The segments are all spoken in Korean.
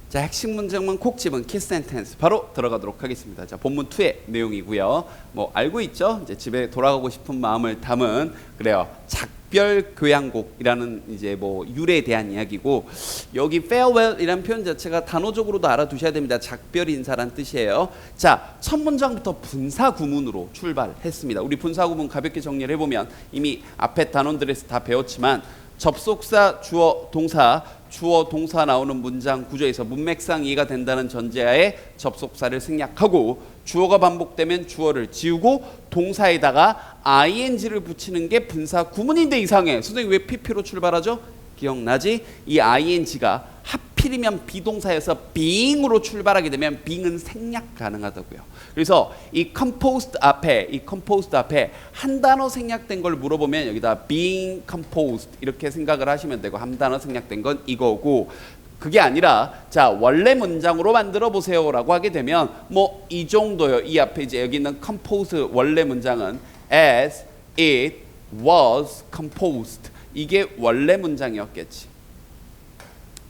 자, 핵심 문장만 콕 집은 키 센텐스 바로 들어가도록 하겠습니다. 자, 본문 2의 내용이고요. 뭐 알고 있죠? 이제 집에 돌아가고 싶은 마음을 담은 그래요. 작별 교향곡이라는 이제 뭐 유래에 대한 이야기고 여기 farewell이라는 표현 자체가 단어적으로도 알아두셔야 됩니다. 작별 인사란 뜻이에요. 자, 첫 문장부터 분사 구문으로 출발했습니다. 우리 분사 구문 가볍게 정리를 해보면 이미 앞에 단원들에서 다 배웠지만 접속사, 주어, 동사 나오는 문장 구조에서 문맥상 이해가 된다는 전제하에 접속사를 생략하고 주어가 반복되면 주어를 지우고 동사에다가 ing를 붙이는 게 분사 구문인데 이상해. 선생님 왜 pp로 출발하죠? 기억나지? 이 ing가 하필이면 비동사에서 being으로 출발하게 되면 being은 생략 가능하다고요. 그래서 이 composed 앞에 한 단어 생략된 걸 물어보면 여기다 being composed 이렇게 생각을 하시면 되고 한 단어 생략된 건 이거고 그게 아니라 자 원래 문장으로 만들어 보세요라고 하게 되면 뭐 이 정도요. 이 앞에 이제 여기 있는 compose 원래 문장은 as it was composed 이게 원래 문장이었겠지.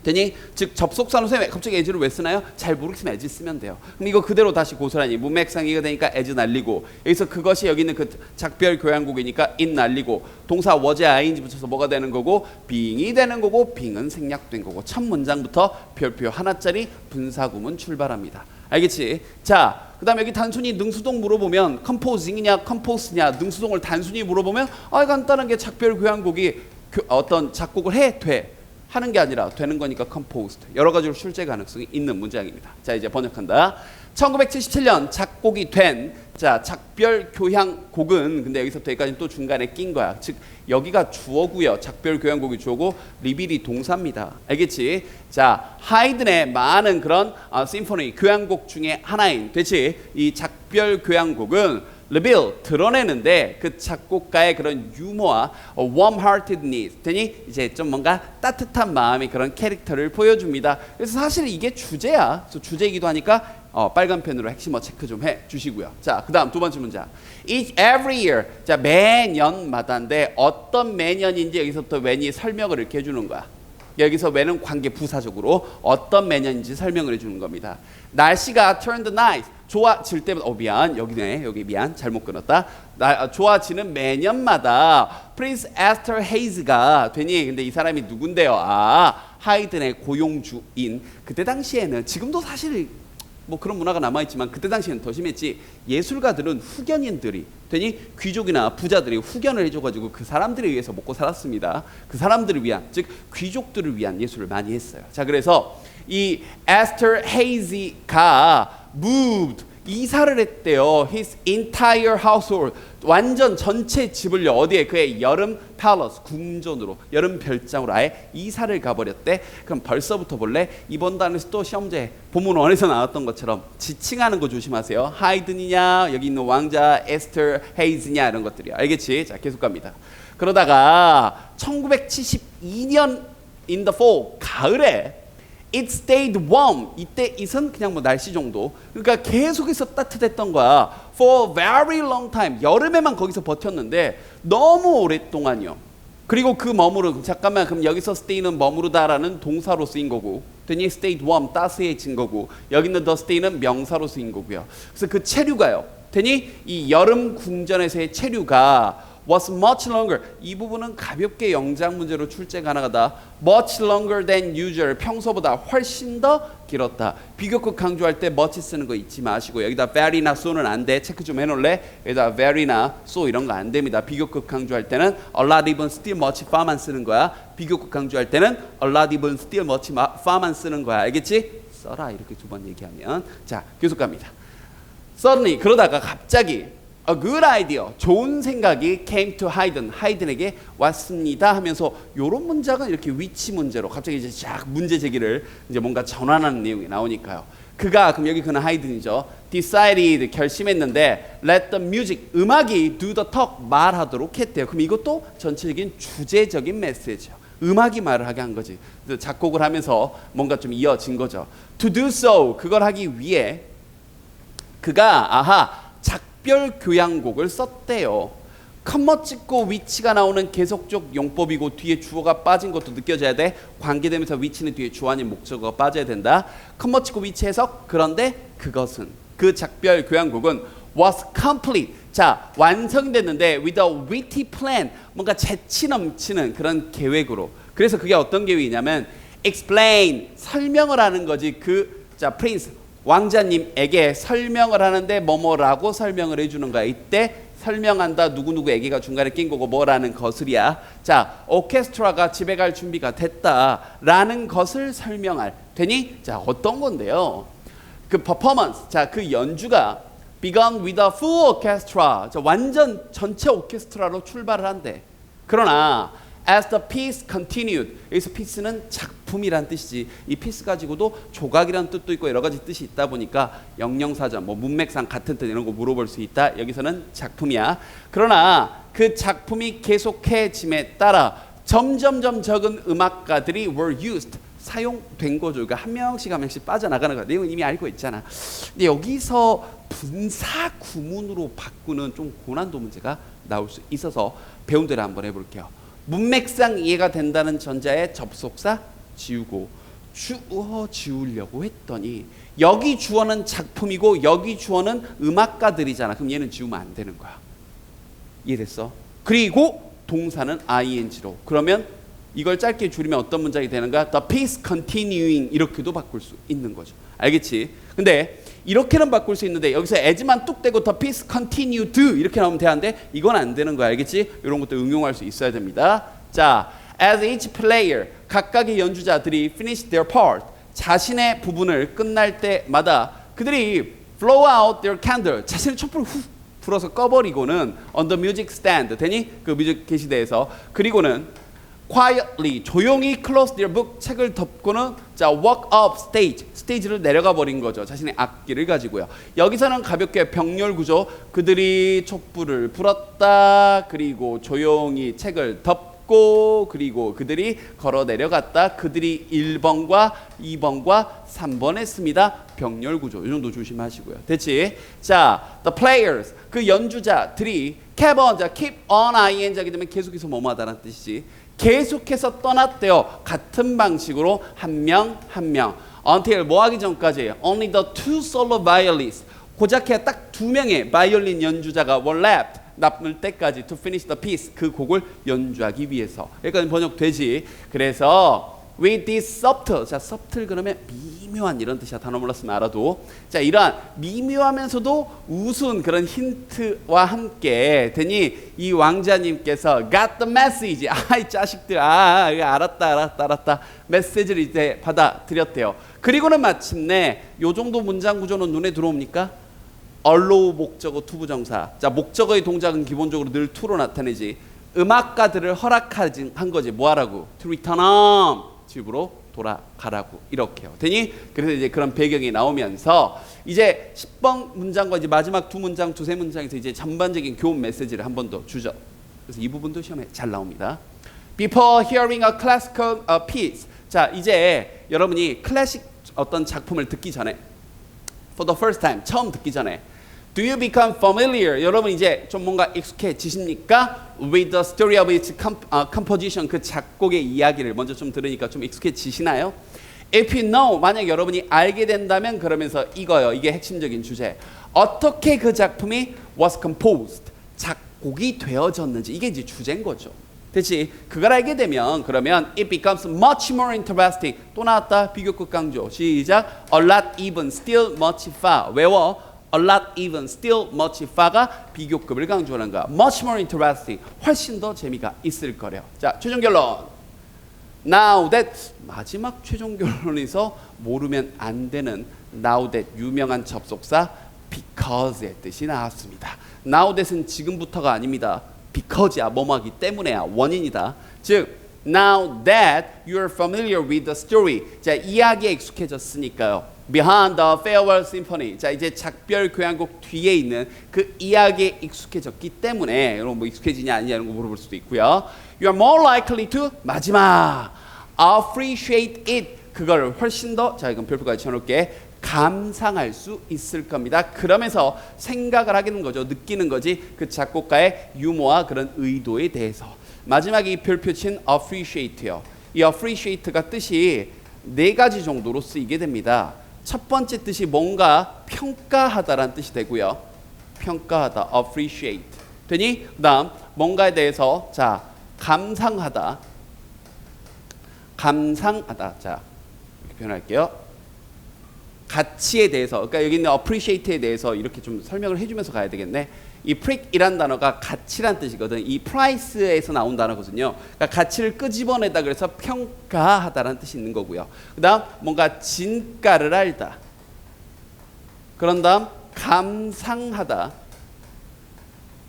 되니? 즉 접속사로 선생님 갑자기 as를 왜 쓰나요? 잘 모르겠으면 as 쓰면 돼요. 그럼 이거 그대로 다시 고스란히 문맥상 이해가 되니까 as 날리고 여기서 그것이 여기 있는 그 작별 교향곡이니까 it 날리고 동사 was에 ing 붙여서 뭐가 되는 거고 being이 되는 거고 being은 생략된 거고 첫 문장부터 별표 하나짜리 분사구문 출발합니다. 알겠지? 자, 그 다음에 여기 단순히 능수동 물어보면 composing이냐 compose냐 능수동을 단순히 물어보면 간단한 게 작별 교향곡이 어떤 작곡을 해? 돼. 하는 게 아니라 되는 거니까 composed. 여러 가지로 출제 가능성이 있는 문장입니다. 자, 이제 번역한다. 1977년 작곡이 된 자, 작별 교향곡은 근데 여기서부터 여기까지 또 중간에 낀 거야. 즉 여기가 주어고요. 작별 교향곡이 주어고 리빌이 동사입니다. 알겠지? 자, 하이든의 많은 그런 심포니 교향곡 중에 하나인 되지 이 작별 교향곡은 reveal 드러내는데 그 작곡가의 그런 유머와 warm-heartedness 되니 이제 좀 뭔가 따뜻한 마음의 그런 캐릭터를 보여줍니다. 그래서 사실 이게 주제야. 그래서 주제이기도 하니까 빨간 펜으로 핵심어 체크 좀 해주시고요. 자, 그 다음 두 번째 문장. Each every year. 자, 매년마다인데 어떤 매년인지 여기서부터 when이 설명을 이렇게 해주는 거야. 여기서 when은 관계 부사적으로 어떤 매년인지 설명을 해주는 겁니다. 날씨가 turned nice. 좋아질 때마다 미안 여기네 여기 미안 잘못 끊었다. 좋아지는 매년마다 프린스 에스터 헤이즈가 되니 근데 이 사람이 누군데요? 하이든의 고용주인 그때 당시에는 지금도 사실 뭐 그런 문화가 남아있지만 그때 당시에는 더 심했지 예술가들은 후견인들이 되니 귀족이나 부자들이 후견을 해줘가지고 그 사람들에 의해서 먹고 살았습니다. 그 사람들을 위한 즉 귀족들을 위한 예술을 많이 했어요. 자 그래서 이 에스터 헤이즈가 moved 이사를 했대요. His entire household 완전 전체 집을요 어디에 그의 여름 palace 궁전으로 여름 별장으로 아예 이사를 가버렸대. 그럼 벌써부터 볼래 이번 단에서 또 시험제 본문 1에서 나왔던 것처럼 지칭하는 거 조심하세요. 하이든이냐 여기 있는 왕자 에스터 헤이즈냐 이런 것들이요. 알겠지? 자 계속 갑니다. 그러다가 1972년 in the fall 가을에 It stayed warm. 이때 it은 그냥 뭐 날씨 정도. 그러니까 계속해서 따뜻했던 거야. For a very long time. 여름에만 거기서 버텼는데 너무 오랫동안이요. 그리고 그 머무르 잠깐만 그럼 여기서 stay는 머무르다라는 동사로 쓰인 거고 되니 stayed warm 따스해진 거고 여기 있는 the stay는 명사로 쓰인 거고요. 그래서 그 체류가요. 되니 이 여름 궁전에서의 체류가 was much longer. 이 부분은 가볍게 영작 문제로 출제 가능하다. much longer than usual. 평소보다 훨씬 더 길었다. 비교급 강조할 때 much 쓰는 거 잊지 마시고 여기다 very나 so는 안 돼. 체크 좀 해놓을래? 여기다 very나 so 이런 거 안 됩니다. 비교급 강조할 때는 a lot even still much far만 쓰는 거야. 비교급 강조할 때는 a lot even still much far만 쓰는 거야. 알겠지? 써라 이렇게 두 번 얘기하면. 자 계속 갑니다. Suddenly 그러다가 갑자기 A good idea, 좋은 생각이 came to Haydn, 하이든에게 왔습니다 하면서 이런 문장은 이렇게 위치 문제로 갑자기 이제 쫙 문제 제기를 이제 뭔가 전환하는 내용이 나오니까요. 그가 그럼 여기 그는 하이든이죠. Decided 결심했는데 let the music 음악이 do the talk 말하도록 했대요. 그럼 이것도 전체적인 주제적인 메시지예요. 음악이 말을 하게 한 거지. 작곡을 하면서 뭔가 좀 이어진 거죠. To do so 그걸 하기 위해 그가 작별 교향곡을 썼대요. 컴마 찍고 위치가 나오는 계속적 용법이고 뒤에 주어가 빠진 것도 느껴져야 돼. 관계되면서 위치는 뒤에 주어 아닌 목적어가 빠져야 된다. 컴마 찍고 위치 해석. 그런데 그것은 그 작별 교향곡은 was complete. 자, 완성됐는데 with a witty plan. 뭔가 재치 넘치는 그런 계획으로. 그래서 그게 어떤 계획이냐면 explain. 설명을 하는 거지. 자, 프린스. 왕자님에게 설명을 하는데 뭐뭐라고 설명을 해주는 거야. 이때 설명한다 누구누구에게가 중간에 낀 거고 뭐라는 것을이야. 자, 오케스트라가 집에 갈 준비가 됐다라는 것을 설명할 되니 자 어떤 건데요? 그 퍼포먼스, 자 그 연주가 begun with a full orchestra. 자, 완전 전체 오케스트라로 출발을 한대. 그러나 as the piece continued. 여기서 piece는 작품이란 뜻이지. 이 piece 가지고도 조각이란 뜻도 있고 여러 가지 뜻이 있다 보니까 영영사전, 뭐 문맥상 같은 뜻 이런 거 물어볼 수 있다. 여기서는 작품이야. 그러나 그 작품이 계속해짐에 따라 점점점 적은 음악가들이 were used. 사용된 거죠. 그러니까 한 명씩 빠져나가는 거야. 내용은 이미 알고 있잖아. 근데 여기서 분사 구문으로 바꾸는 좀 고난도 문제가 나올 수 있어서 배운 대로 한번 해볼게요. 문맥상 이해가 된다는 전자의 접속사 지우고 주어 지우려고 했더니 여기 주어는 작품이고 여기 주어는 음악가들이잖아. 그럼 얘는 지우면 안 되는 거야. 이해됐어? 그리고 동사는 ing로. 그러면 이걸 짧게 줄이면 어떤 문장이 되는가? The piece continuing 이렇게도 바꿀 수 있는 거죠. 알겠지? 근데 이렇게는 바꿀 수 있는데 여기서 as만 뚝 떼고 the piece continued 이렇게 나오면 되는데 이건 안 되는 거야. 알겠지? 이런 것도 응용할 수 있어야 됩니다. 자, as each player 각각의 연주자들이 finish their part 자신의 부분을 끝날 때마다 그들이 blow out their candle 자신의 촛불을 후 불어서 꺼버리고는 on the music stand 되니 그 뮤직 게시대에서 그리고는 quietly 조용히 close their book 책을 덮고는 자 walk up stage 스테이지를 내려가 버린 거죠. 자신의 악기를 가지고요. 여기서는 가볍게 병렬 구조 그들이 촛불을 불었다. 그리고 조용히 책을 덮고 그리고 그들이 걸어 내려갔다. 그들이 1번과 2번과 3번 했습니다. 병렬 구조 이 정도 조심하시고요. 됐지? 자, the players 그 연주자들이 keep on 자 keep on ing하게 되면 계속해서 뭐뭐하다는 뜻이지. 계속해서 떠났대요. 같은 방식으로 한 명 한 명. Until 뭐 하기 전까지 only the two solo violinists 고작 해야 딱 두 명의 바이올린 연주자가 were left 남을 때까지 to finish the piece 그 곡을 연주하기 위해서. 여기까지 번역되지. 그래서 with this subtle 자 subtle 그러면 미묘한 이런 뜻이야. 단어 몰랐으면 알아도 자 이러한 미묘하면서도 우스운 그런 힌트와 함께 되니 이 왕자님께서 got the message 아이 자식들 알았다 메시지를 이제 받아들였대요. 그리고는 마침내 요 정도 문장 구조는 눈에 들어옵니까? allow 목적어 투부정사 자 목적어의 동작은 기본적으로 늘 to로 나타내지 음악가들을 허락한 거지 뭐 하라고? to return home 집으로 돌아가라고 이렇게요. 되니 그래서 이제 그런 배경이 나오면서 이제 10번 문장과 이제 마지막 두 문장, 두세 문장에서 이제 전반적인 교훈 메시지를 한 번 더 주죠. 그래서 이 부분도 시험에 잘 나옵니다. Before hearing a classical piece. 자, 이제 여러분이 클래식 어떤 작품을 듣기 전에 for the first time 처음 듣기 전에 Do you become familiar? 여러분 이제 좀 뭔가 익숙해지십니까? With the story of its composition 그 작곡의 이야기를 먼저 좀 들으니까 좀 익숙해지시나요? If you know 만약 여러분이 알게 된다면 그러면서 이거요. 이게 핵심적인 주제. 어떻게 그 작품이 was composed 작곡이 되어졌는지 이게 이제 주제인 거죠. 됐지? 그걸 알게 되면 그러면 it becomes much more interesting. 또 나왔다. 비교급 강조. 시작. A lot even still much far. 외워. A lot even still much far가 비교급을 강조하는 거야. Much more interesting. 훨씬 더 재미가 있을 거래요. 자, 최종 결론. Now that 마지막 최종 결론에서 모르면 안 되는 now that 유명한 접속사 because의 뜻이 나왔습니다. Now that은 지금부터가 아닙니다. because야. 뭐뭐하기 때문에야. 원인이다. 즉 now that you're familiar with the story. 자, 이야기에 익숙해졌으니까요. Behind the Farewell Symphony. 자, 이제 작별 교향곡 뒤에 있는 그 이야기에 익숙해졌기 때문에 여러분 뭐 익숙해지냐 아니냐 이런 거 물어볼 수도 있고요. You are more likely to 마지막 appreciate it. 그걸 훨씬 더 자, 이건 별표까지 쳐놓을게. 감상할 수 있을 겁니다. 그러면서 생각을 하게 거죠. 느끼는 거지. 그 작곡가의 유머와 그런 의도에 대해서. 마지막에 이 별 표치는 appreciate요. 이 appreciate가 뜻이 네 가지 정도로 쓰이게 됩니다. 첫 번째 뜻이 뭔가 평가하다라는 뜻이 되고요. 평가하다, appreciate. 되니? 그다음 뭔가에 대해서 자 감상하다, 감상하다. 자 이렇게 표현할게요. 가치에 대해서, 그러니까 여기 있는 appreciate에 대해서 이렇게 좀 설명을 해주면서 가야 되겠네. 이 prick이란 단어가 가치란 뜻이거든. 이 price에서 나온 단어거든요. 그러니까 가치를 끄집어내다 그래서 평가하다라는 뜻이 있는 거고요. 그다음 뭔가 진가를 알다. 그런 다음 감상하다.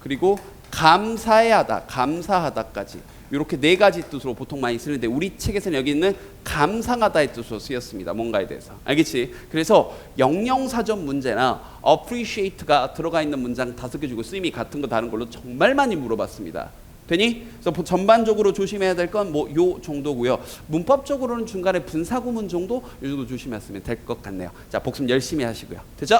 그리고 감사해하다, 감사하다까지. 이렇게 네 가지 뜻으로 보통 많이 쓰는데 우리 책에서는 여기 있는 감상하다의 뜻으로 쓰였습니다. 뭔가에 대해서. 알겠지? 그래서 영영사전 문제나 appreciate가 들어가 있는 문장 5개 주고 쓰임이 같은 거 다른 걸로 정말 많이 물어봤습니다. 되니? 그래서 전반적으로 조심해야 될 건 뭐 요 정도고요. 문법적으로는 중간에 분사구문 정도 이 정도 조심하시면 될 것 같네요. 자, 복습 열심히 하시고요. 됐죠?